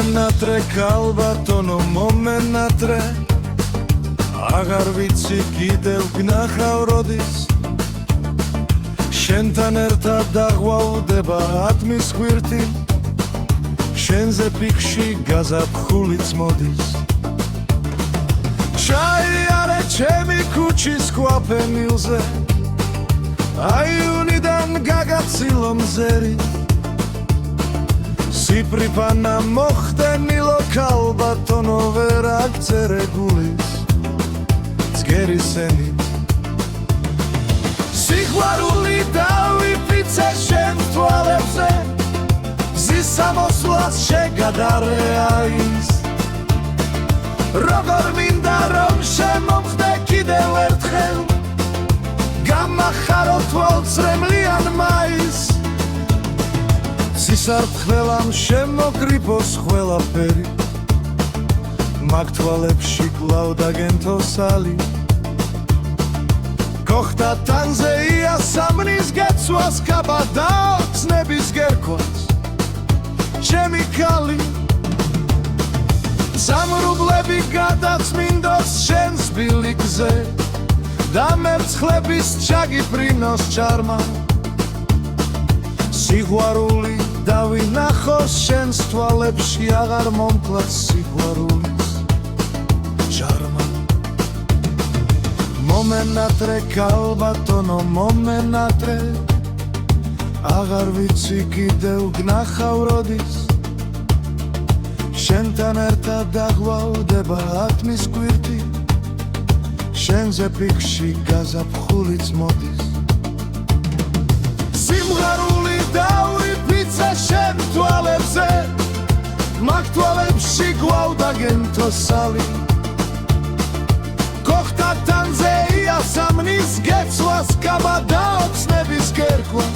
მომენატრე ქალბატონო მომენატრე აღარ ვიცი კიდევ გნახავ როდის შენთან ერთად დაღვავდება ათმის ხვირთი შენზე ფიქში გაზაფხულიც მოდის ჩაიარე ჩემი ქუჩის კვაფენილზე აიუნიდან გაგაცილო მზერი სიფრიფანა მოხდენილო ქალბატონო ვერ აგწერე გულის ცგერისენით სიყვარული დავიფიცე შენ თვალებზე მზის სამოსვლას შეგადარე აის როგორ მინდა რომ შემომხდე კიდევ ერთხელ გამახარო თვალწრემლიან მაისს სისარტყველამ შემოგრიფოს ყველაფერი მაგ თვალებში კვლავ დაგენთო სალი გოხდა თანზე იასამნის გეცვას კაბადა ცნების გერქვას ჩემი ქალი სამრუბლები გადაწმინდოს შენს ბილიკზე და მერცხლების ჩაგიფრინოს ჩარმა სიყვარული დავინახოს შენს თვალებში აღარ მომკლას სიყვარულის ჩარმა მომენატრე ქალბატონო მომენატრე აღარ ვიცი კიდევ გნახავ როდის შენთან ერთად დაღვავდება ათმის კვირთი შენზე ფიქში გაზაფხულიც მოდის სიმღერული დავიფიცე შენ თვალებზე მაგ თვალებში გვავდაგენთო სალი გოხდა თანზე იასამნის გეცვას კაბადა ცნების გერქვა